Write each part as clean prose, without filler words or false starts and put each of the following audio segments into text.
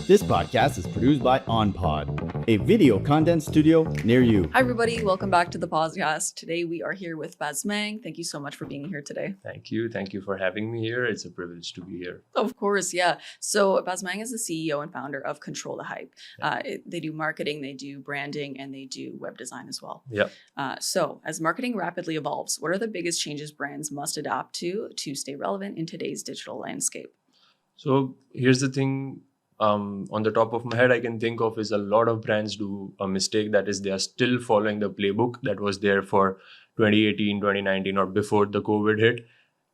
This podcast is produced by OnPod, a video content studio near you. Hi, everybody. Welcome back to the podcast. Today, we are here with Bhasmang. Thank you so much for being here today. Thank you. Thank you for having me here. It's a privilege to be here. Of course, yeah. So Bhasmang is the CEO and founder of Control the Hype. They do marketing, they do branding, and they do web design as well. Yeah. So as marketing rapidly evolves, what are the biggest changes brands must adapt to stay relevant in today's digital landscape? So here's the thing. On the top of my head, I can think of is a lot of brands do a mistake. That is, they are still following the playbook that was there for 2018, 2019, or before the COVID hit.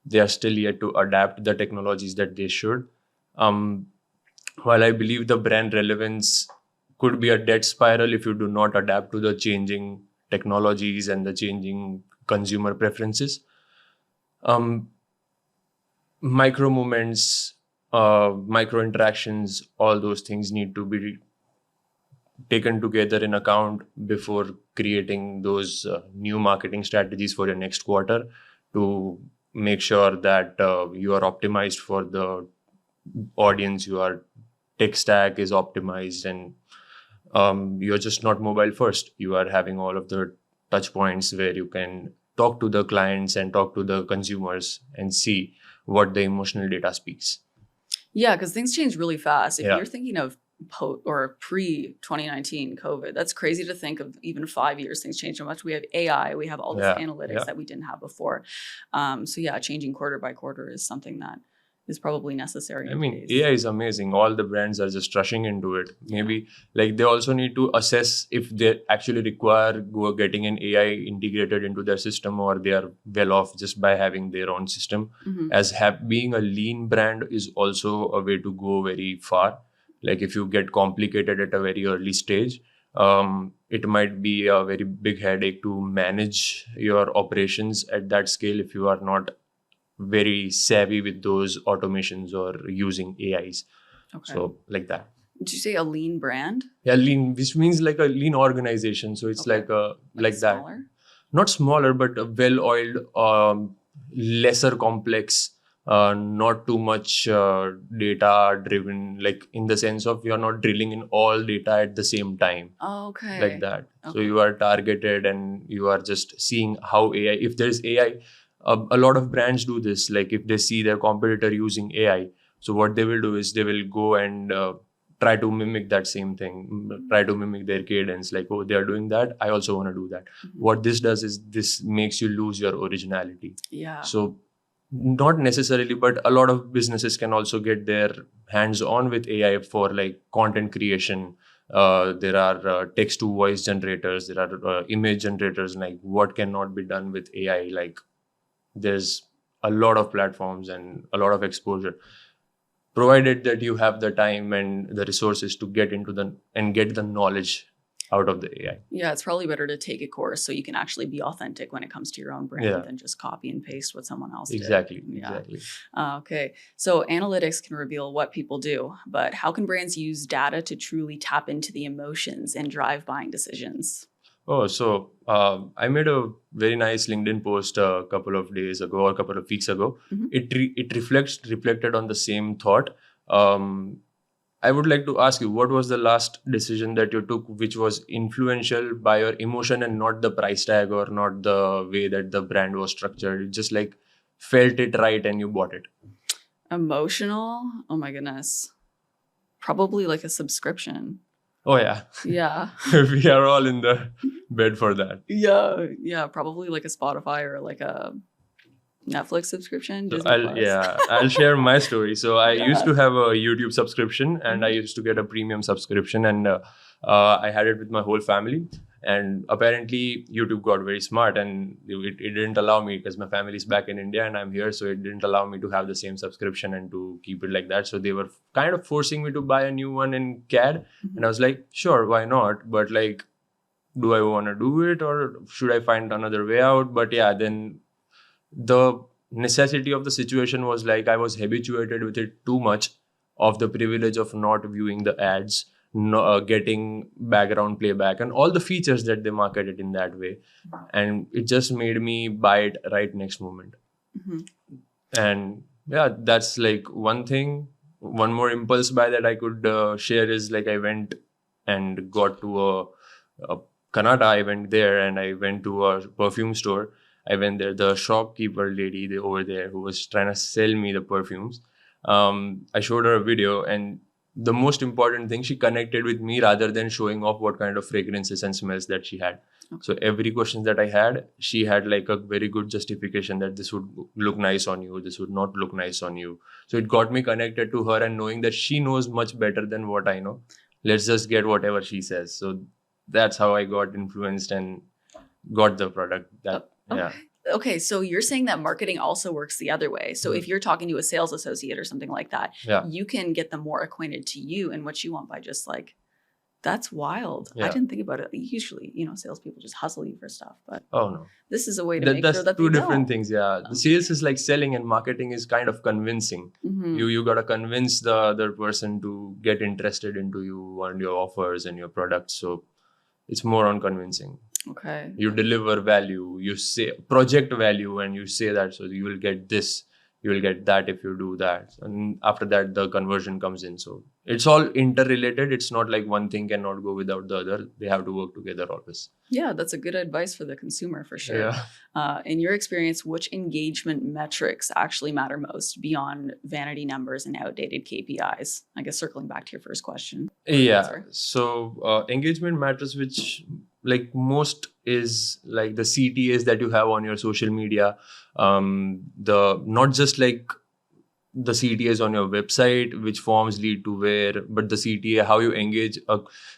They are still yet to adapt the technologies that they should. While I believe the brand relevance could be a dead spiral if you do not adapt to the changing technologies and the changing consumer preferences. Micro moments, micro interactions, all those things need to be taken together in account before creating those new marketing strategies for your next quarter to make sure that you are optimized for the audience, your tech stack is optimized, and you're just not mobile first. You are having all of the touch points where you can talk to the clients and talk to the consumers and see what the emotional data speaks. Yeah, because things change really fast. If Yeah. you're thinking of pre-2019 COVID, that's crazy to think of. Even 5 years, things change so much. We have AI, we have all this analytics that we didn't have before. So yeah, changing quarter by quarter is something that is probably necessary. I mean, AI is amazing. All the brands are just rushing into it. Maybe like they also need to assess if they actually require getting an AI integrated into their system, or they are well off just by having their own system. As being a lean brand is also a way to go very far. Like if you get complicated at a very early stage, it might be a very big headache to manage your operations at that scale if you are not very savvy with those automations or using AIs. Okay. So like that. Did you say a lean brand? Yeah, lean, which means like a lean organization. So it's like that. Smaller? Not smaller, but a well-oiled, lesser complex, not too much data driven, like in the sense of you're not drilling in all data at the same time. Oh, okay. Like that. Okay. So you are targeted and you are just seeing how AI, if there's AI, a lot of brands do this. Like if they see their competitor using AI, so what they will do is they will go and try to mimic that same thing, try to mimic their cadence. Like, oh, they are doing that, I also want to do that. What this does is this makes you lose your originality. Yeah. So not necessarily, but a lot of businesses can also get their hands on with AI for like content creation. There are text to voice generators, there are image generators. Like what cannot be done with AI? Like there's a lot of platforms and a lot of exposure, provided that you have the time and the resources to get into and get the knowledge out of the AI. Yeah, it's probably better to take a course so you can actually be authentic when it comes to your own brand than just copy and paste what someone else did. Exactly. Okay. So analytics can reveal what people do, but how can brands use data to truly tap into the emotions and drive buying decisions? Oh, so I made a very nice LinkedIn post a couple of days ago or a couple of weeks ago. It reflected on the same thought. I would like to ask you, what was the last decision that you took which was influential by your emotion and not the price tag or not the way that the brand was structured? You just like felt it right and you bought it. Emotional? Oh my goodness. Probably like a subscription. Oh, yeah. Yeah. We are all in the bed for that. Yeah. Probably like a Spotify or like a Netflix subscription. So I'll share my story. So I used to have a YouTube subscription and I used to get a premium subscription, and I had it with my whole family. And apparently YouTube got very smart and it didn't allow me, because my family is back in India and I'm here. So it didn't allow me to have the same subscription and to keep it like that. So they were kind of forcing me to buy a new one in CAD. And I was like, sure, why not? But like, do I want to do it or should I find another way out? But yeah, then the necessity of the situation was like I was habituated with it too much, of the privilege of not viewing the ads, getting background playback and all the features that they marketed in that way. And it just made me buy it right next moment. And yeah, that's like one thing. one more impulse buy that I could share is like I went and got to a Kannada. I went there and I went to a perfume store. I went there. The shopkeeper lady over there who was trying to sell me the perfumes. I showed her a video, and the most important thing, she connected with me rather than showing off what kind of fragrances and smells that she had. Okay. So every question that I had, she had like a very good justification that this would look nice on you, this would not look nice on you. So it got me connected to her, and knowing that she knows much better than what I know. Let's just get whatever she says. So that's how I got influenced and got the product. Okay, so you're saying that marketing also works the other way. So if you're talking to a sales associate or something like that, you can get them more acquainted to you and what you want by just like, that's wild. I didn't think about it. Usually, salespeople just hustle you for stuff, but this is a way to make sure that two different things. Yeah, the sales is like selling, and marketing is kind of convincing. You gotta convince the other person to get interested into you and your offers and your products. So it's more on convincing. Okay. You deliver value, you say project value, and you say that, so you will get this, you will get that if you do that. And after that, the conversion comes in. So it's all interrelated. It's not like one thing cannot go without the other. They have to work together always. Yeah, that's a good advice for the consumer for sure. Yeah. In your experience, which engagement metrics actually matter most beyond vanity numbers and outdated KPIs? I guess circling back to your first question. Yeah. So engagement matters, which like most is like the CTAs that you have on your social media. The not just like the CTAs on your website, which forms lead to where, but the CTA, how you engage,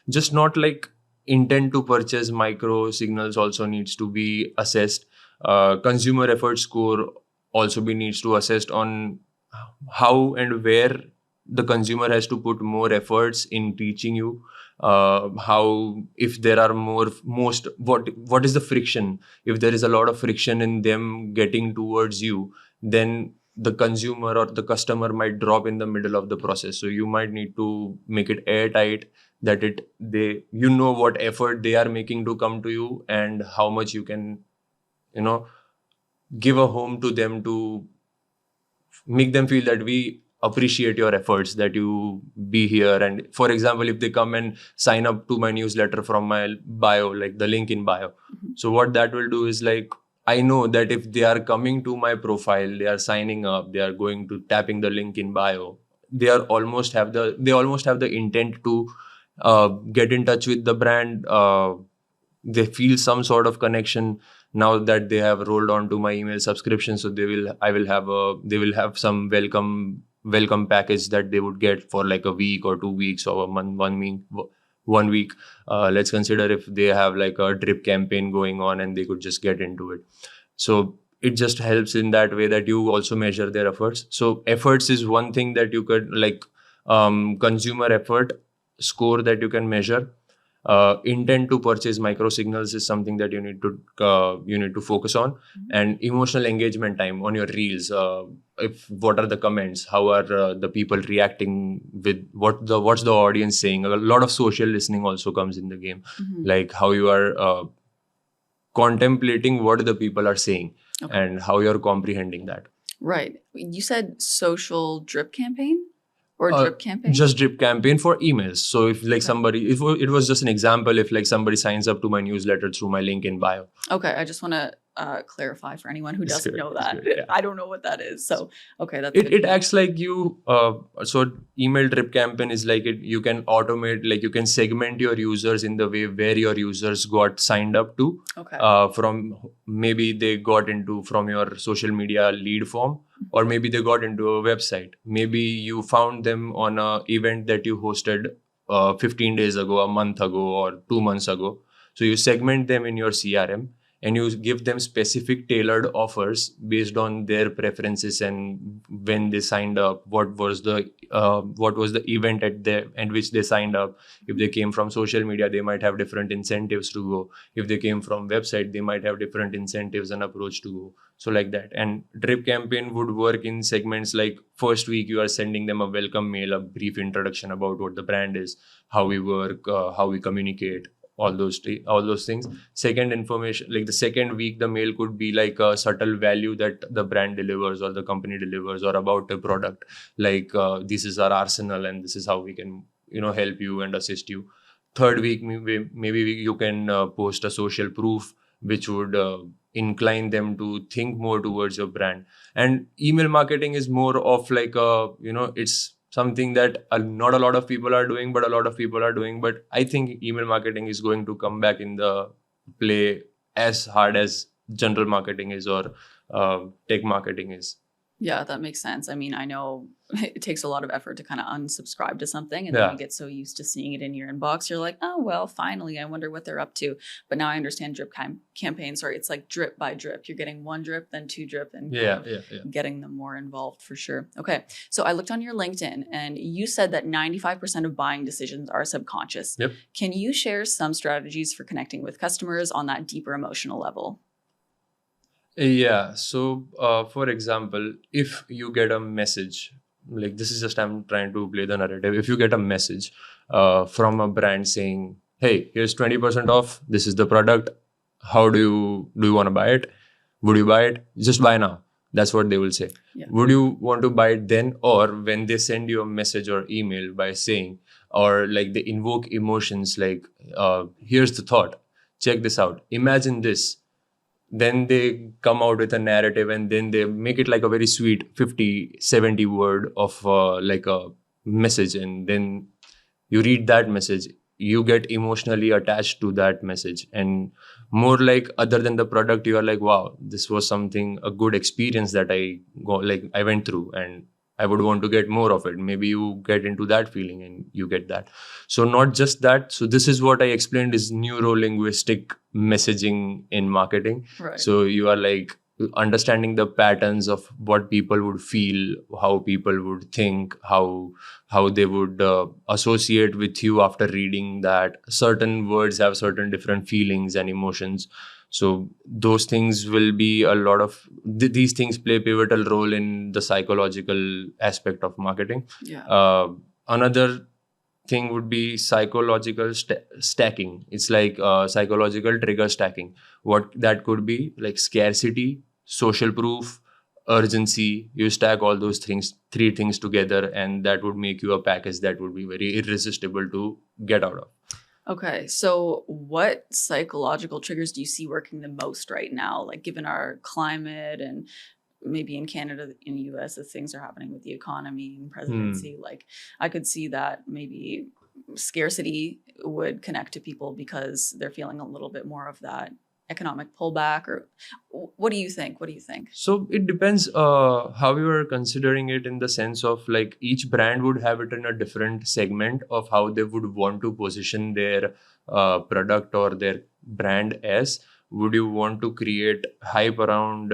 just not like intent to purchase micro signals also needs to be assessed. Consumer effort score also needs to assessed on how and where the consumer has to put more efforts in reaching you. How, if there are what is the friction? If there is a lot of friction in them getting towards you, then the consumer or the customer might drop in the middle of the process. So you might need to make it airtight, that what effort they are making to come to you, and how much you can, give a home to them to make them feel that we appreciate your efforts, that you be here. And for example, if they come and sign up to my newsletter from my bio, like the link in bio. So what that will do is like, I know that if they are coming to my profile, they are signing up, they are going to tapping the link in bio, they almost have the intent to get in touch with the brand. They feel some sort of connection now that they have rolled on to my email subscription. So they will have some welcome package that they would get for like a week or 2 weeks or a month, 1 week. Let's consider if they have like a drip campaign going on and they could just get into it. So it just helps in that way that you also measure their efforts. So efforts is one thing that you could like, consumer effort score that you can measure. Intent to purchase micro signals is something that you need to focus on. And emotional engagement time on your reels. What are the comments? How are the people reacting with what's the audience saying? A lot of social listening also comes in the game. Like how you are contemplating what the people are saying, and how you're comprehending that. Right. You said social drip campaign? Or drip campaign? Just drip campaign for emails. So if like it was just an example, if like somebody signs up to my newsletter through my link in bio. Okay, I just want to clarify for anyone who doesn't know that. Yeah. I don't know what that is. So, okay, that's it acts like you, so email drip campaign is like you can automate, like you can segment your users in the way where your users got signed up to. Okay. From maybe they got into from your social media lead form, or maybe they got into a website. Maybe you found them on an event that you hosted 15 days ago, a month ago, or 2 months ago. So you segment them in your CRM, and you give them specific tailored offers based on their preferences and when they signed up, what was the event at which they signed up. If they came from social media, they might have different incentives to go. If they came from website, they might have different incentives and approach to go. So like that. And drip campaign would work in segments like first week, you are sending them a welcome mail, a brief introduction about what the brand is, how we work, how we communicate, all those things. Second, information, like the second week, the mail could be like a subtle value that the brand delivers or the company delivers, or about a product, like this is our arsenal and this is how we can help you and assist you. Third week, maybe you can post a social proof which would incline them to think more towards your brand. And email marketing is more of like it's something that not a lot of people are doing, but a lot of people are doing. But I think email marketing is going to come back in the play as hard as general marketing is, or tech marketing is. Yeah, that makes sense. I mean, I know it takes a lot of effort to kind of unsubscribe to something, and then you get so used to seeing it in your inbox, you're like, oh, well, finally, I wonder what they're up to. But now I understand drip campaigns. Sorry, it's like drip by drip. You're getting one drip, then two drip, and getting them more involved for sure. Okay, so I looked on your LinkedIn, and you said that 95% of buying decisions are subconscious. Yep. Can you share some strategies for connecting with customers on that deeper emotional level? Yeah. So, for example, if you get a message, like this is just, I'm trying to play the narrative. If you get a message from a brand saying, hey, here's 20% off. This is the product. How do you want to buy it? Would you buy it? Just buy now. That's what they will say. Yeah. Would you want to buy it then, or when they send you a message or email by saying, or like they invoke emotions like, here's the thought, check this out, imagine this. Then they come out with a narrative, and then they make it like a very sweet 50, 70 word of like a message. And then you read that message, you get emotionally attached to that message. And more like, other than the product, you are like, wow, this was a good experience that I went through, and I would want to get more of it. Maybe you get into that feeling and you get that. So not just that. So this is what I explained is neuro-linguistic messaging in marketing. Right. So you are like understanding the patterns of what people would feel, how people would think, how they would associate with you after reading that. Certain words have certain different feelings and emotions. So those things will be a lot of these things play pivotal role in the psychological aspect of marketing. Yeah. Another thing would be psychological stacking. It's like psychological trigger stacking. What that could be like scarcity, social proof, urgency. You stack all those things, 3 things together, and that would make you a package that would be very irresistible to get out of. Okay, so what psychological triggers do you see working the most right now? Like given our climate and maybe in Canada, in the US, as things are happening with the economy and presidency, like I could see that maybe scarcity would connect to people because they're feeling a little bit more of that economic pullback. Or what do you think? So it depends how you are considering it, in the sense of like each brand would have it in a different segment of how they would want to position their product or their brand as. Would you want to create hype around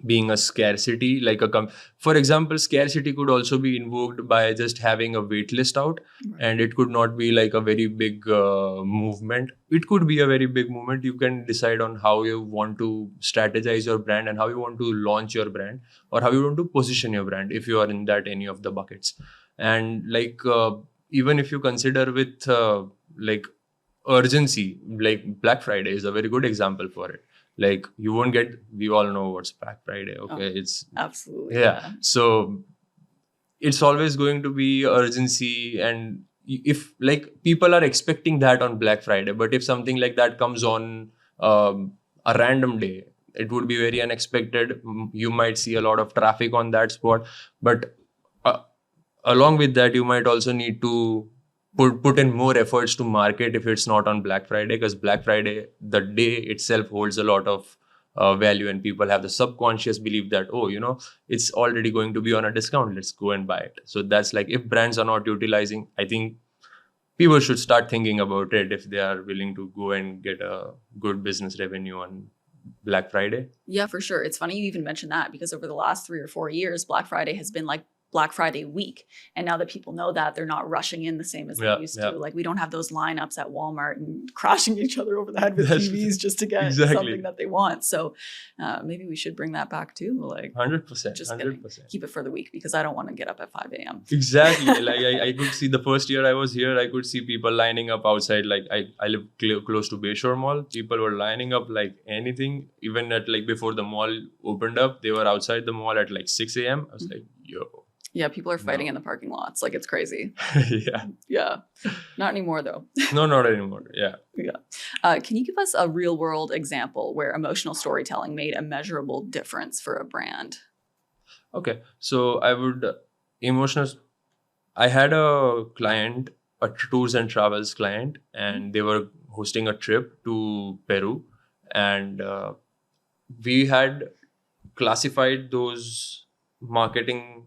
being a scarcity, like for example, scarcity could also be invoked by just having a wait list out, and it could not be like a very big movement. It could be a very big movement. You can decide on how you want to strategize your brand and how you want to launch your brand, or how you want to position your brand if you are in that any of the buckets. And like even if you consider with like urgency, like Black Friday is a very good example for it. Like you won't get, we all know what's Black Friday. Okay. It's absolutely. Yeah. So it's always going to be urgency. And if like people are expecting that on Black Friday, but if something like that comes on a random day, it would be very unexpected. You might see a lot of traffic on that spot, but along with that, you might also need to put in more efforts to market if it's not on Black Friday, because Black Friday, the day itself holds a lot of value, and people have the subconscious belief that, oh, it's already going to be on a discount, let's go and buy it. So that's like, if brands are not utilizing, I think people should start thinking about it if they are willing to go and get a good business revenue on Black Friday. Yeah, for sure. It's funny you even mentioned that, because over the last 3 or 4 years, Black Friday has been like Black Friday week. And now that people know that, they're not rushing in the same as they used to. Like we don't have those lineups at Walmart and crashing each other over the head with TVs just to get something that they want. So maybe we should bring that back too. Like 100%. Just 100%. Keep it for the week because I don't want to get up at 5 a.m. Exactly. Like I could see the first year I was here, I could see people lining up outside. Like I live close to Bayshore Mall. People were lining up like anything. Even at like before the mall opened up, they were outside the mall at like 6 a.m. I was like, yo. Yeah, people are fighting in the parking lots. Like it's crazy. Yeah. Yeah. Not anymore though. No, not anymore. Yeah. Yeah. Can you give us a real world example where emotional storytelling made a measurable difference for a brand? Okay. So I had a client, a tours and travels client, and they were hosting a trip to Peru. And we had classified those marketing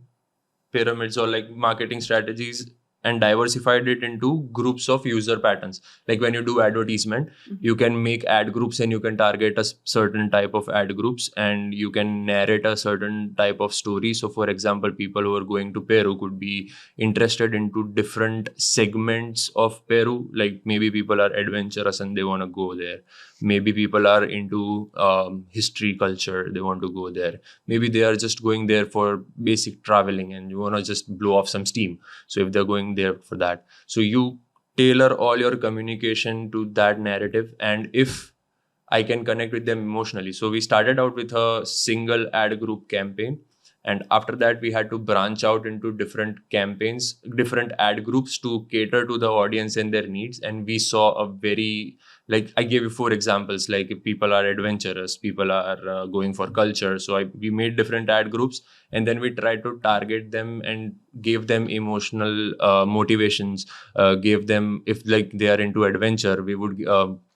pyramids or like marketing strategies and diversified it into groups of user patterns. Like when you do advertisement, you can make ad groups and you can target a certain type of ad groups and you can narrate a certain type of story. So for example, people who are going to Peru could be interested into different segments of Peru. Like maybe people are adventurous and they want to go there. Maybe people are into history, culture, they want to go there. Maybe they are just going there for basic traveling and you want to just blow off some steam. So if they're going there for that, so you tailor all your communication to that narrative. And if I can connect with them emotionally. So we started out with a single ad group campaign. And after that, we had to branch out into different campaigns, different ad groups to cater to the audience and their needs. And we saw a very, like I gave you 4 examples, like if people are adventurous, people are going for culture. So we made different ad groups and then we tried to target them and gave them emotional motivations, gave them, if like they are into adventure, we would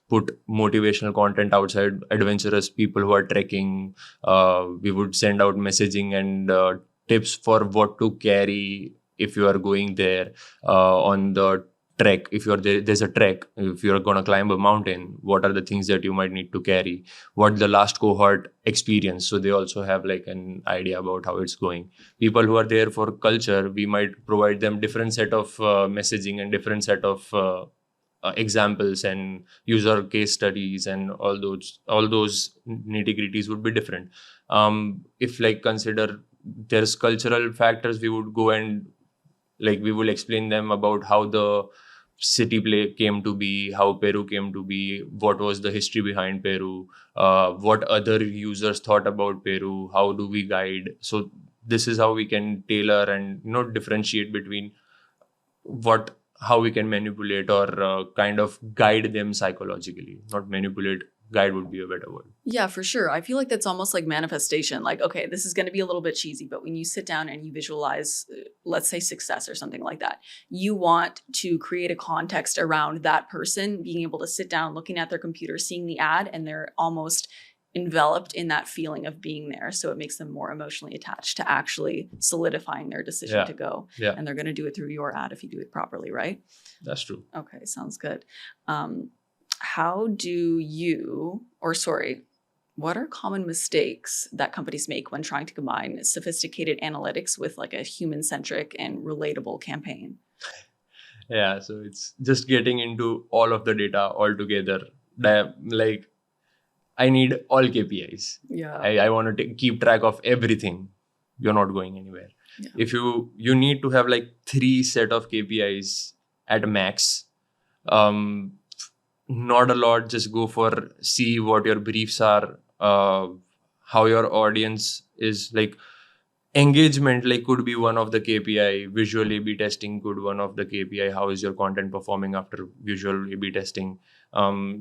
put motivational content outside adventurous people who are trekking. We would send out messaging and tips for what to carry if you are going there on the trek. If you're there, there's a trek. If you're going to climb a mountain, what are the things that you might need to carry? What the last cohort experience? So they also have like an idea about how it's going. People who are there for culture, we might provide them different set of messaging and different set of examples and user case studies, and all those nitty-gritties would be different. If like consider there's cultural factors, we would go and like we will explain them about how the city came to be, how Peru came to be, what was the history behind Peru, what other users thought about Peru, how do we guide. So this is how we can tailor and differentiate between how we can manipulate or kind of guide them psychologically. Not manipulate, guide would be a better word. Yeah, for sure. I feel like that's almost like manifestation. Like, okay, this is going to be a little bit cheesy, but when you sit down and you visualize, let's say success or something like that, you want to create a context around that person being able to sit down, looking at their computer, seeing the ad, and they're almost enveloped in that feeling of being there. So it makes them more emotionally attached to actually solidifying their decision to go. Yeah. And they're going to do it through your ad if you do it properly, right? That's true. Okay, sounds good. How do what are common mistakes that companies make when trying to combine sophisticated analytics with like a human-centric and relatable campaign? Yeah, so it's just getting into all of the data all together. Like I need all KPIs. Yeah. I want to keep track of everything. You're not going anywhere. Yeah. If you need to have like 3 set of KPIs at max. Not a lot. Just go for see what your briefs are, how your audience is like. Engagement like could be one of the KPI. Visual A/B testing could one of the KPI. How is your content performing after visual A/B testing?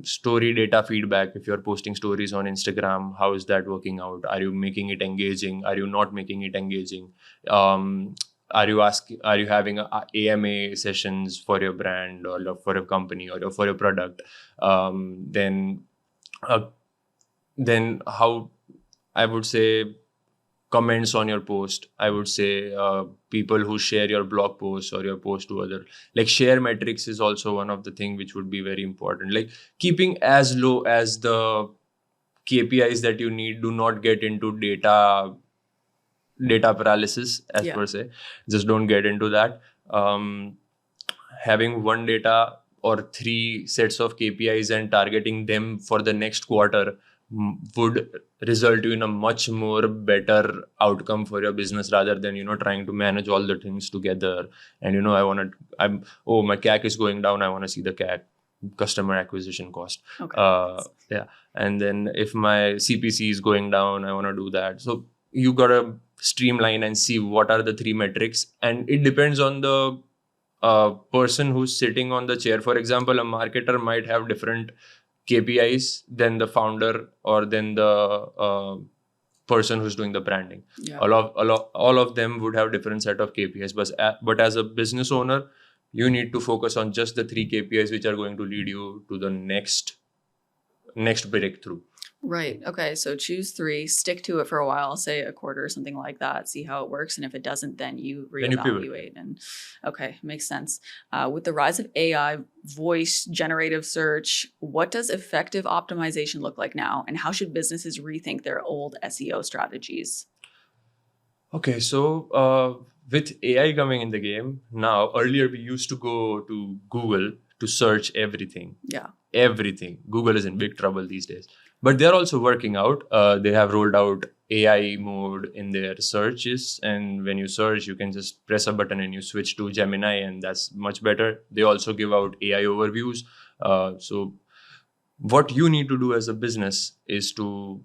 Story data feedback. If you're posting stories on Instagram, how is that working out? Are you making it engaging? Are you not making it engaging? Are you having AMA sessions for your brand or for your company or for your product? Then how I would say comments on your post. I would say people who share your blog post or your post to other, like share metrics is also one of the things which would be very important. Like keeping as low as the KPIs that you need. Do not get into data data paralysis as per se. Just don't get into that. Having one data or 3 sets of KPIs and targeting them for the next quarter would result in a much more better outcome for your business rather than, trying to manage all the things together. And, my CAC is going down. I want to see the CAC, customer acquisition cost. Okay. And then if my CPC is going down, I want to do that. So you got to streamline and see what are the 3 metrics. And it depends on the person who's sitting on the chair. For example, a marketer might have different KPIs than the founder or than the person who's doing the branding. All of them would have different set of KPIs. But as a business owner, you need to focus on just the 3 KPIs which are going to lead you to the next breakthrough. Right. Okay. So choose 3, stick to it for a while, say a quarter or something like that, see how it works. And if it doesn't, then you reevaluate. And okay, makes sense. With the rise of AI, voice generative search, what does effective optimization look like now? And how should businesses rethink their old SEO strategies? Okay. So with AI coming in the game now, earlier we used to go to Google to search everything. Yeah. Everything. Google is in big trouble these days. But they're also working out. They have rolled out AI mode in their searches. And when you search, you can just press a button and you switch to Gemini, and that's much better. They also give out AI overviews. So what you need to do as a business is to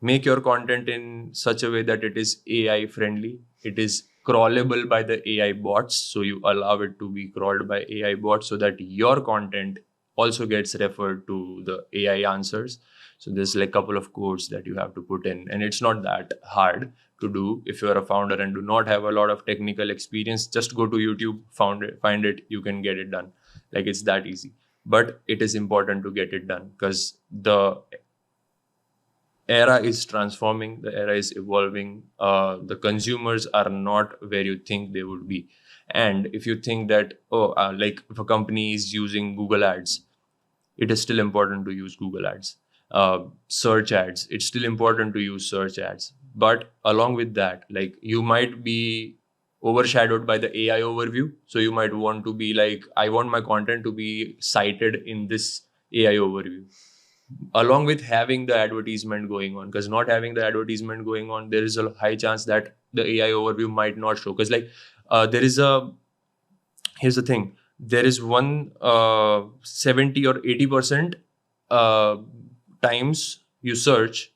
make your content in such a way that it is AI friendly. It is crawlable by the AI bots. So you allow it to be crawled by AI bots so that your content also gets referred to the AI answers. So there's like a couple of codes that you have to put in, and it's not that hard to do. If you're a founder and do not have a lot of technical experience, just go to YouTube, find it, you can get it done. Like, it's that easy. But it is important to get it done because the era is transforming, the era is evolving. The consumers are not where you think they would be. And if you think that, like if a company is using Google Ads, it is still important to use Google Ads. Search ads, it's still important to use search ads. But along with that, like, you might be overshadowed by the AI overview. So you might want to be like, I want my content to be cited in this AI overview, along with having the advertisement going on. Because not having the advertisement going on, there is a high chance that the AI overview might not show. Because here's the thing, there is one 70 or 80% times you search,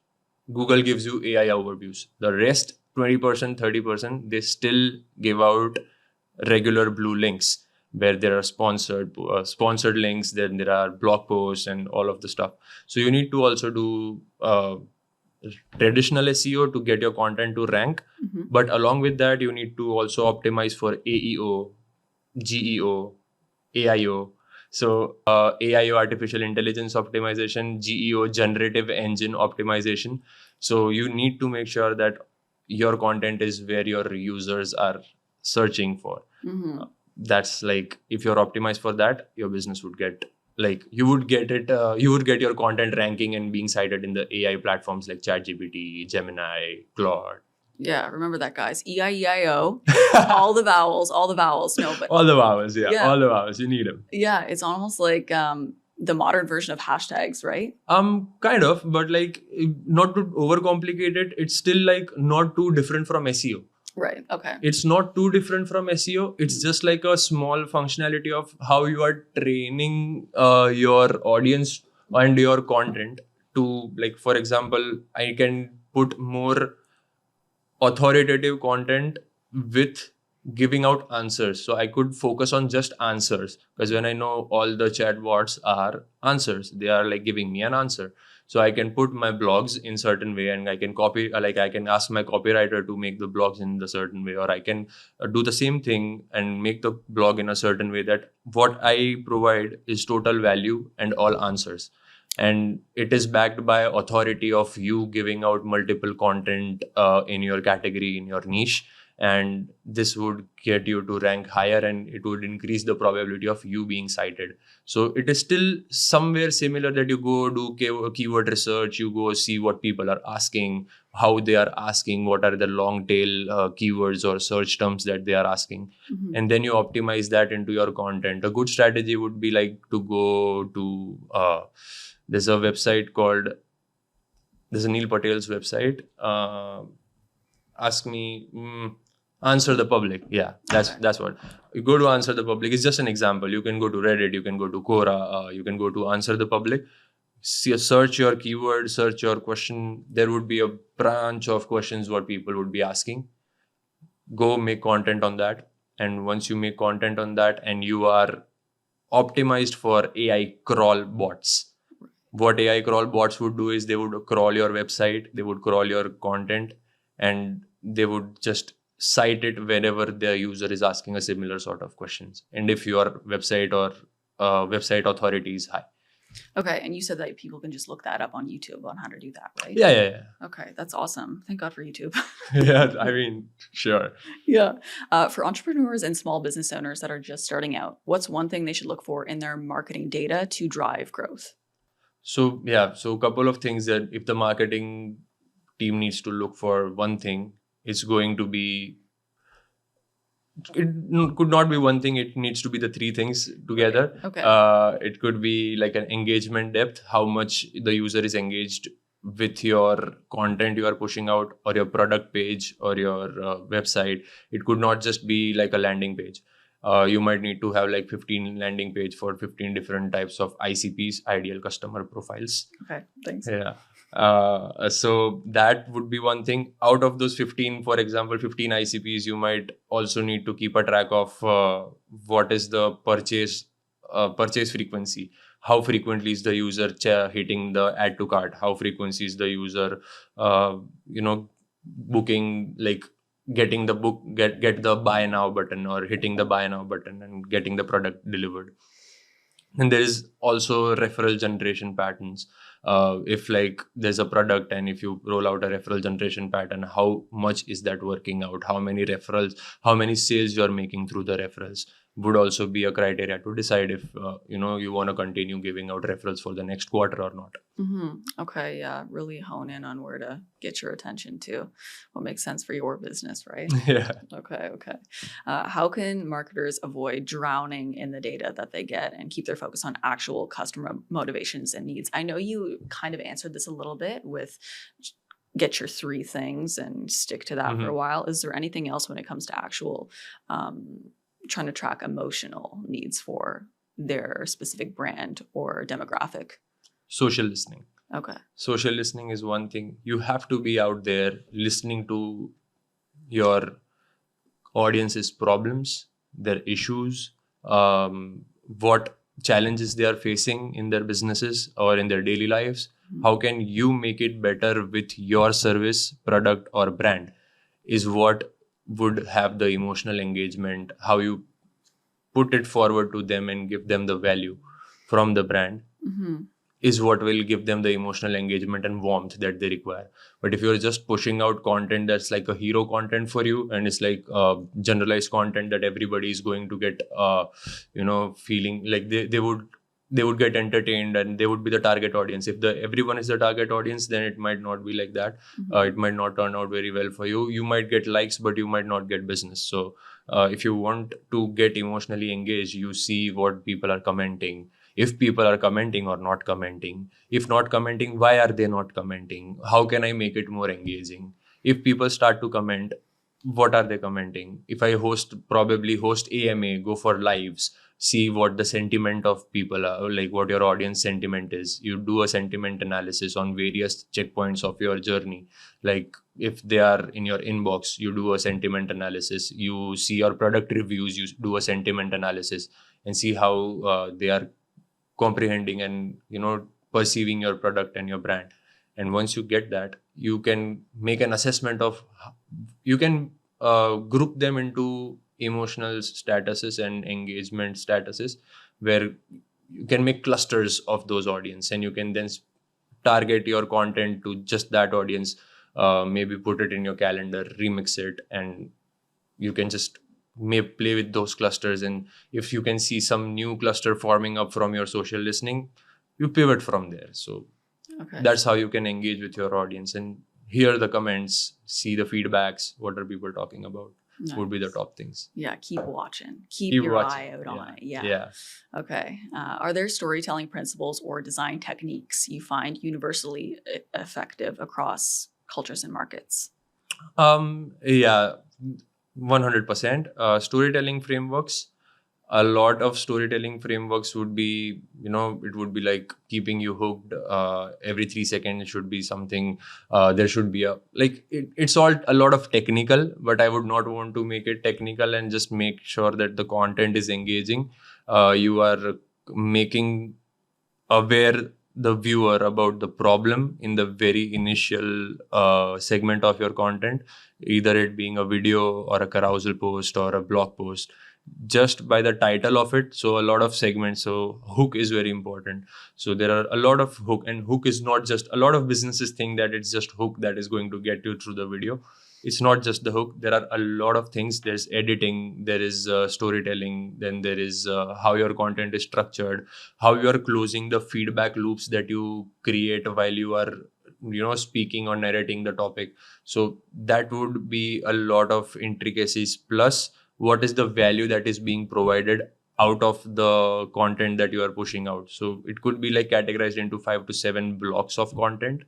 Google gives you AI overviews. The rest 20%, 30%, they still give out regular blue links where there are sponsored links, then there are blog posts and all of the stuff. So you need to also do traditional SEO to get your content to rank. Mm-hmm. But along with that, you need to also optimize for AEO, GEO, AIO. So AIO, artificial intelligence optimization, GEO, generative engine optimization. So you need to make sure that your content is where your users are searching for. Mm-hmm. That's like, if you're optimized for that, your business would get, like, you would get your content ranking and being cited in the AI platforms like ChatGPT, Gemini, Claude. Yeah, remember that, guys. EIEIO, all the vowels. No, but all the vowels, yeah. All the vowels, you need them. Yeah, it's almost like the modern version of hashtags, right? Kind of, but like, not to overcomplicate it, it's still like not too different from SEO. Right. Okay. It's not too different from SEO. It's just like a small functionality of how you are training your audience and your content to, like, for example, I can put more authoritative content with giving out answers. So I could focus on just answers, because when I know all the chatbots are answers, they are like giving me an answer. So I can put my blogs in certain way, and I can I can ask my copywriter to make the blogs in the certain way, or I can do the same thing and make the blog in a certain way that what I provide is total value and all answers. And it is backed by authority of you giving out multiple content in your category, in your niche. and this would get you to rank higher, and it would increase the probability of you being cited. So it is still somewhere similar that you go do keyword research, you go see what people are asking, how they are asking, what are the long tail keywords or search terms that they are asking. And then you optimize that into your content. A good strategy would be like to go to there's a website called, there's a Neil Patel's website, Answer the Public. Yeah, that's what. You go to Answer the Public. It's just an example. You can go to Reddit, you can go to Quora, you can go to Answer the Public. Search your keyword, search your question. There would be a branch of questions what people would be asking. Go make content on that. And once you make content on that and you are optimized for AI crawl bots, what AI crawl bots would do is they would crawl your website, they would crawl your content, and they would just cite it whenever the user is asking a similar sort of questions. And if your website or website authority is high. Okay. And you said that people can just look that up on YouTube on how to do that, right? Yeah. Okay. That's awesome. Thank God for YouTube. Yeah, I mean, sure. Yeah. For entrepreneurs and small business owners that are just starting out, what's one thing they should look for in their marketing data to drive growth? So a couple of things that if the marketing team needs to look for, one thing, it's going to be, it could not be one thing, it needs to be the three things together. Okay. It could be like an engagement depth, how much the user is engaged with your content you are pushing out, or your product page, or your website. It could not just be like a landing page. You might need to have like 15 landing page for 15 different types of ICPs, ideal customer profiles. Okay, thanks. Yeah. So that would be one thing. Out of those 15, for example, 15 ICPs, you might also need to keep a track of what is the purchase frequency. How frequently is the user hitting the add to cart? How frequency is the user, booking, like getting the book, get the buy now button, or hitting the buy now button and getting the product delivered. And there is also referral generation patterns. If like there's a product and if you roll out a referral generation pattern, how much is that working out? How many referrals, how many sales you're making through the referrals would also be a criteria to decide if, you want to continue giving out referrals for the next quarter or not. Okay. Yeah. Really hone in on where to get your attention to what makes sense for your business, right? Yeah. Okay. How can marketers avoid drowning in the data that they get and keep their focus on actual customer motivations and needs? I know you kind of answered this a little bit with get your three things and stick to that for a while. Is there anything else when it comes to actual trying to track emotional needs for their specific brand or demographic? Social listening. Okay. Social listening is one thing. You have to be out there listening to your audience's problems, their issues, what challenges they are facing in their businesses or in their daily lives. How can you make it better with your service, product, or brand is what would have the emotional engagement. How you put it forward to them and give them the value from the brand is what will give them the emotional engagement and warmth that they require. But if you're just pushing out content that's like a hero content for you, and it's like generalized content that everybody is going to get, feeling like they would get entertained and they would be the target audience. If everyone is the target audience, then it might not be like that. It might not turn out very well for you. You might get likes, but you might not get business. So if you want to get emotionally engaged, you see what people are commenting. If people are commenting or not commenting. If not commenting, why are they not commenting? How can I make it more engaging? If people start to comment, what are they commenting? If I probably host AMA, go for lives, see what the sentiment of people are, like what your audience sentiment is. You do a sentiment analysis on various checkpoints of your journey. Like if they are in your inbox, you do a sentiment analysis. You see your product reviews, you do a sentiment analysis and see how they are comprehending and, perceiving your product and your brand. And once you get that, you can make an assessment of, you can group them into emotional statuses and engagement statuses, where you can make clusters of those audience, and you can then target your content to just that audience, maybe put it in your calendar, remix it, and you can just may play with those clusters, and if you can see some new cluster forming up from your social listening, you pivot from there. So that's how you can engage with your audience and hear the comments, see the feedbacks, what are people talking about. Would be the top things. Yeah, keep watching. Keep your eye out on it. Yeah. Okay. Are there storytelling principles or design techniques you find universally effective across cultures and markets? 100%. Storytelling frameworks. A lot of storytelling frameworks would be, it would be like keeping you hooked. Every 3 seconds should be something. There should be it's all a lot of technical, but I would not want to make it technical and just make sure that the content is engaging. You are making aware the viewer about the problem in the very initial segment of your content, either it being a video or a carousel post or a blog post, just by the title of it. So a lot of segments. So hook is very important. So there are a lot of hook, and hook is not just, a lot of businesses think that it's just hook that is going to get you through the video. It's not just the hook. There are a lot of things. There's editing, there is storytelling, then there is how your content is structured, how you are closing the feedback loops that you create while you are speaking or narrating the topic. So that would be a lot of intricacies, plus what is the value that is being provided out of the content that you are pushing out. So it could be like categorized into 5 to 7 blocks of content,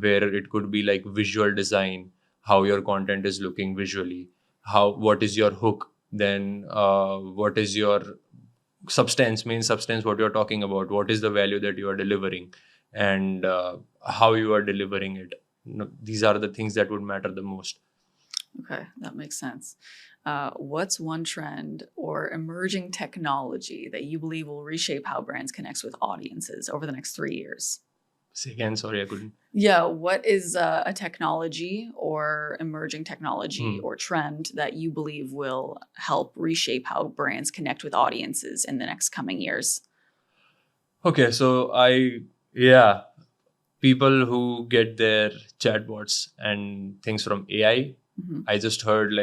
where it could be like visual design, how your content is looking visually, what is your hook, then what is your main substance, what you're talking about, what is the value that you are delivering, and how you are delivering it. These are the things that would matter the most. Okay, that makes sense. What's one trend or emerging technology that you believe will reshape how brands connect with audiences over the next 3 years? Say again, sorry, I couldn't. Yeah, what is a technology or emerging technology or trend that you believe will help reshape how brands connect with audiences in the next coming years? Okay, so people who get their chatbots and things from AI. I just heard,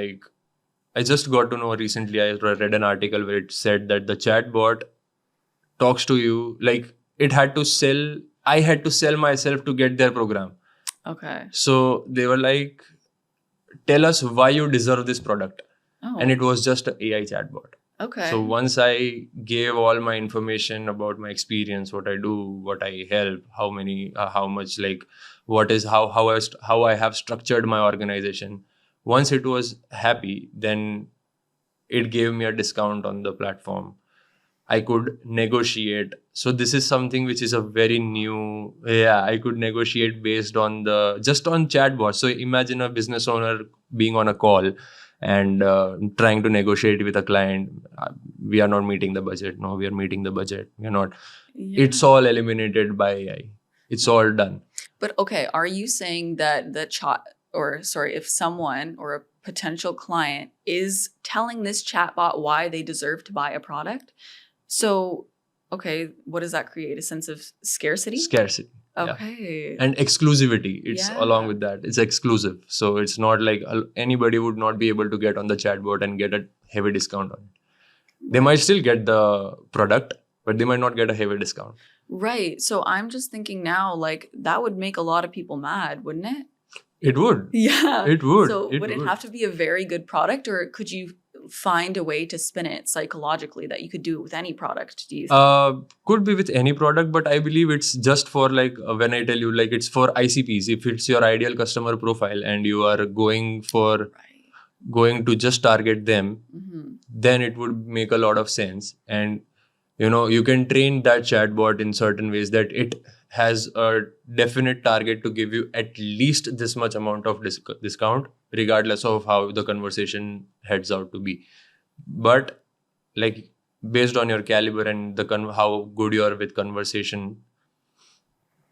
I just got to know recently, I read an article where it said that the chatbot talks to you, I had to sell myself to get their program. Okay. So they were like, tell us why you deserve this product. And it was just an AI chatbot. Okay. So once I gave all my information about my experience, what I do, what I help, how much, how I have structured my organization. Once it was happy, then it gave me a discount on the platform. I could negotiate. So this is something which is a very new, I could negotiate based on just on chatbots. So imagine a business owner being on a call and trying to negotiate with a client. We are not meeting the budget. No, we are meeting the budget. We're not. Yeah. It's all eliminated by AI. It's all done. But okay, are you saying that if someone or a potential client is telling this chatbot why they deserve to buy a product, so, okay, what does that create? A sense of scarcity? Scarcity. Okay. Yeah. And exclusivity. It's along with that. It's exclusive. So it's not like anybody would not be able to get on the chatbot and get a heavy discount on it. They might still get the product, but they might not get a heavy discount. Right. So I'm just thinking now, that would make a lot of people mad, wouldn't it? It would. Yeah. It would. So would it have to be a very good product, or could you find a way to spin it psychologically that you could do it with any product, do you think? Could be with any product, but I believe it's just for when I tell you, it's for ICPs. If it's your ideal customer profile and you are going to just target them, then it would make a lot of sense. And you can train that chatbot in certain ways that it has a definite target to give you at least this much amount of discount, regardless of how the conversation heads out to be. But based on your caliber and how good you are with conversation,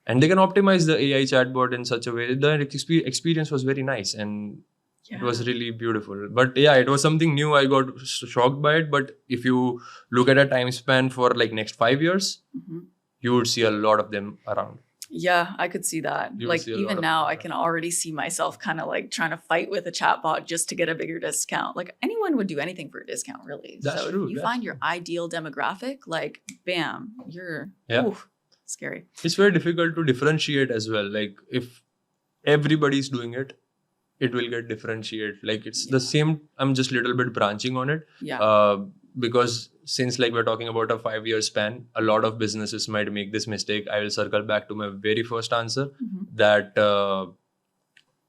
and they can optimize the AI chatbot in such a way. The experience was very nice and it was really beautiful. But it was something new. I got shocked by it. But if you look at a time span for next 5 years, you would see a lot of them around. Yeah, I could see that. You will Like see a lot even of now, people I like can already see myself kind of like trying to fight with a chatbot just to get a bigger discount. Like anyone would do anything for a discount, really. That's So true, if you that's find your ideal demographic, like bam, you're oof, scary. It's very difficult to differentiate as well. Like if everybody's doing it, it will get differentiate. Like it's the same. I'm just a little bit branching on it. Yeah. Because since like we're talking about a 5-year span, a lot of businesses might make this mistake. I will circle back to my very first answer that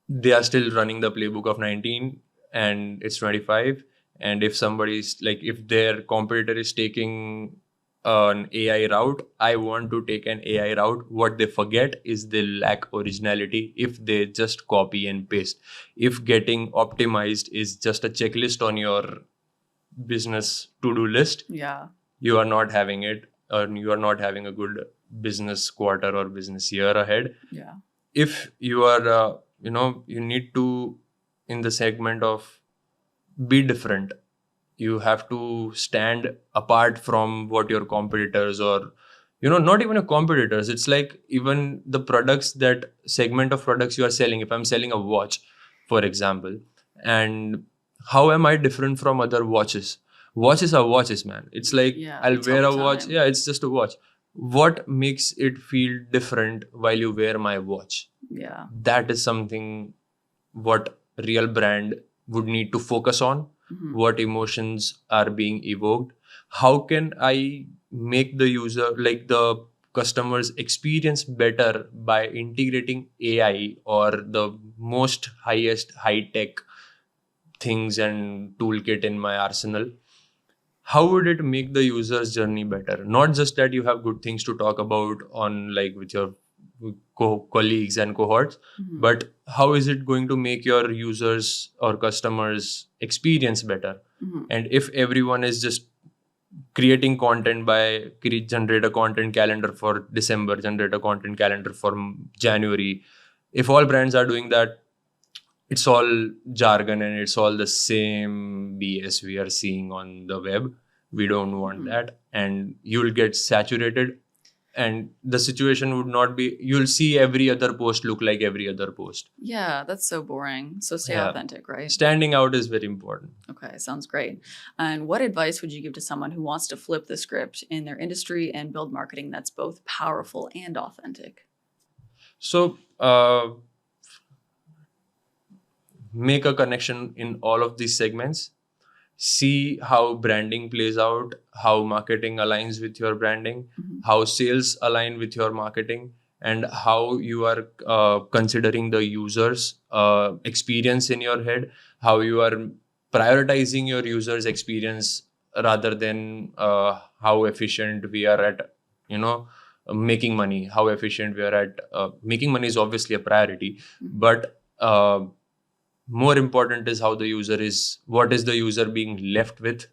they are still running the playbook of 19 and it's 25. And if somebody's like, if their competitor is taking an AI route, I want to take an AI route. What they forget is they lack originality if they just copy and paste. If getting optimized is just a checklist on your business to-do list, you are not having it, or you are not having a good business quarter or business year ahead. If you are you need to, in the segment of be different, you have to stand apart from what your competitors, or not even your competitors, it's like even the products, that segment of products you are selling. If I'm selling a watch, for example, and how am I different from other watches? Watches are watches, man. It's like I'll wear a watch. Yeah, it's just a watch. What makes it feel different while you wear my watch? That is something what real brand would need to focus on. What emotions are being evoked? How can I make the user, like the customer's experience better by integrating AI or the most highest high-tech things and toolkit in my arsenal? How would it make the user's journey better? Not just that you have good things to talk about on like with your colleagues and cohorts, but how is it going to make your users or customers experience better? And if everyone is just creating content by generate a content calendar for December, generate a content calendar for January, if all brands are doing that, it's all jargon and it's all the same BS we are seeing on the web. We don't want that, and you'll get saturated. And the situation would not be, you'll see every other post look like every other post. Yeah, that's so boring. So stay authentic, right? Standing out is very important. Okay, sounds great. And what advice would you give to someone who wants to flip the script in their industry and build marketing that's both powerful and authentic? So, make a connection in all of these segments. See how branding plays out, how marketing aligns with your branding, how sales align with your marketing, and how you are considering the user's experience in your head, how you are prioritizing your user's experience rather than how efficient we are at, making money, how efficient we are at making money is obviously a priority, but more important is how the user is, what is the user being left with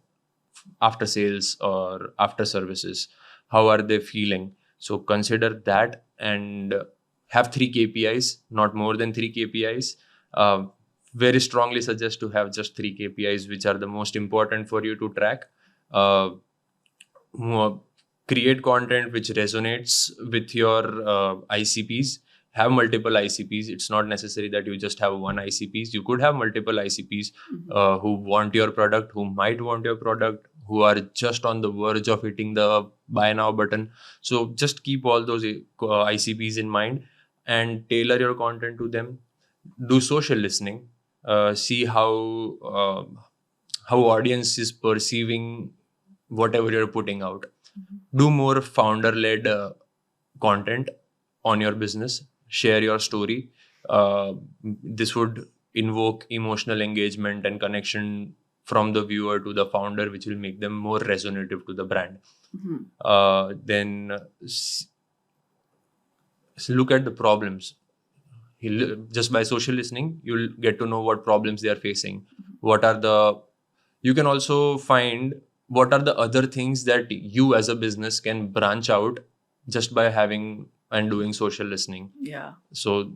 after sales or after services? How are they feeling? So consider that and have 3 KPIs, not more than 3 KPIs. Very strongly suggest to have just 3 KPIs, which are the most important for you to track. Create content which resonates with your ICPs. Have multiple ICPs. It's not necessary that you just have one ICPs. You could have multiple ICPs who want your product, who might want your product, who are just on the verge of hitting the buy now button. So just keep all those ICPs in mind and tailor your content to them. Do social listening. See how audience is perceiving whatever you're putting out. Do more founder-led content on your business. Share your story. This would invoke emotional engagement and connection from the viewer to the founder, which will make them more resonative to the brand. Then look at the problems. Just by social listening, you'll get to know what problems they are facing. You can also find what are the other things that you as a business can branch out just by having and doing social listening. So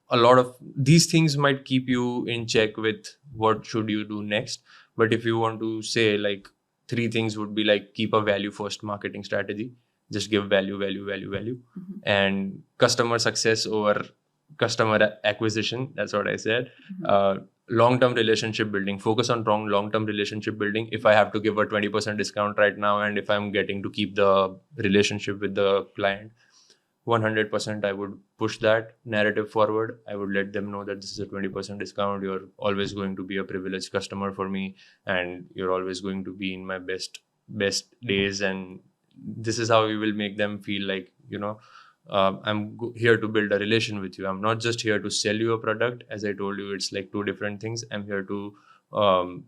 a lot of these things might keep you in check with what should you do next. But if you want to say like 3 things would be like, keep a value first marketing strategy, Just give value. And customer success over customer acquisition. That's what I said. Long-term relationship building. Focus on long-term relationship building. If I have to give a 20% discount right now, and if I'm getting to keep the relationship with the client, 100% I would push that narrative forward. I would let them know that this is a 20% discount. You're always going to be a privileged customer for me, and you're always going to be in my best days. And this is how we will make them feel like, I'm here to build a relation with you. I'm not just here to sell you a product. As I told you, it's like two different things. I'm here to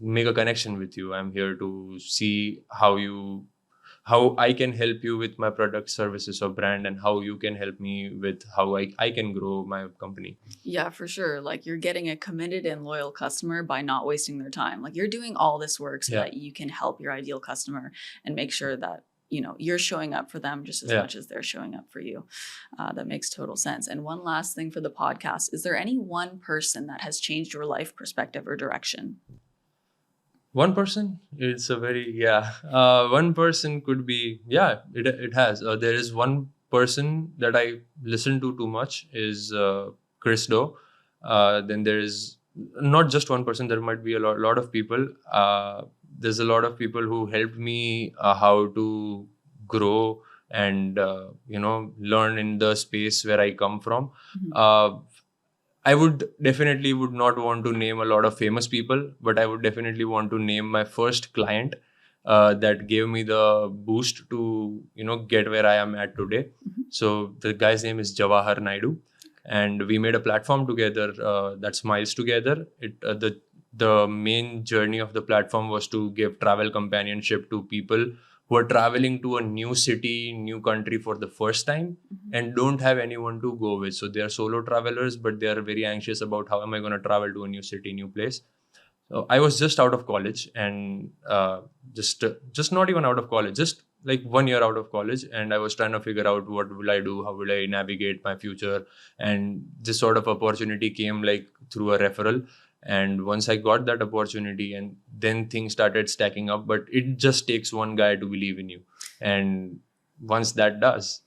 make a connection with you. I'm here to see how I can help you with my product, services, or brand, and how you can help me with how I can grow my company. Yeah, for sure. Like, you're getting a committed and loyal customer by not wasting their time. Like, you're doing all this work so that you can help your ideal customer and make sure that you're showing up for them just as much as they're showing up for you. That makes total sense. And one last thing for the podcast, is there any one person that has changed your life perspective or direction? One person? It's a very, one person could be, it has. There is one person that I listen to too much is Kristen. Then there is not just one person, there might be a lot of people. There's a lot of people who helped me how to grow and, learn in the space where I come from. I would not want to name a lot of famous people, but I would definitely want to name my first client that gave me the boost to, get where I am at today. So the guy's name is Jawahar Naidu, and we made a platform together that Smiles Together. The main journey of the platform was to give travel companionship to people who are traveling to a new city, new country for the first time and don't have anyone to go with. So they are solo travelers, but they are very anxious about how am I going to travel to a new city, new place. So I was just out of college, and just not even out of college, just like 1 year out of college. And I was trying to figure out what will I do? How will I navigate my future? And this sort of opportunity came like through a referral. And once I got that opportunity, and then things started stacking up, but it just takes one guy to believe in you. And once that does,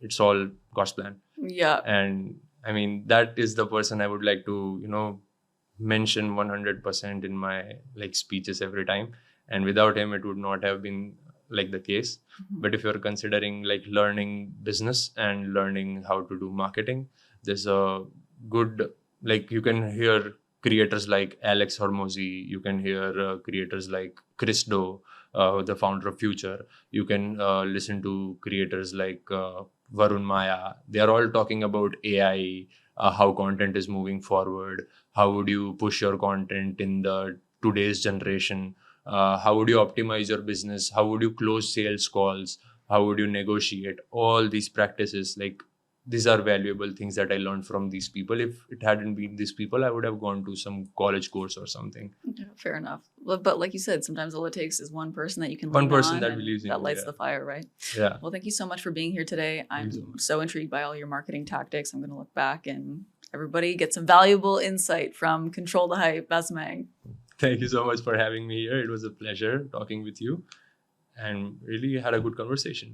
it's all God's plan. Yeah. And I mean, that is the person I would like to, mention 100% in my like speeches every time. And without him, it would not have been like the case. But if you're considering like learning business and learning how to do marketing, there's a good, like you can hear creators like Alex Hormozy, you can hear creators like Kristen, the founder of Future. You can listen to creators like Varun Maya. They are all talking about AI, how content is moving forward. How would you push your content in the today's generation? How would you optimize your business? How would you close sales calls? How would you negotiate? All these practices, like these are valuable things that I learned from these people. If it hadn't been these people, I would have gone to some college course or something. Yeah, fair enough. But like you said, sometimes all it takes is one person that you can one lean person on that believes in that you, lights the fire, right? Yeah. Well, thank you so much for being here today. I'm so intrigued by all your marketing tactics. I'm going to look back and everybody get some valuable insight from Control the Hype, Bhasmang. Thank you so much for having me here. It was a pleasure talking with you and really had a good conversation.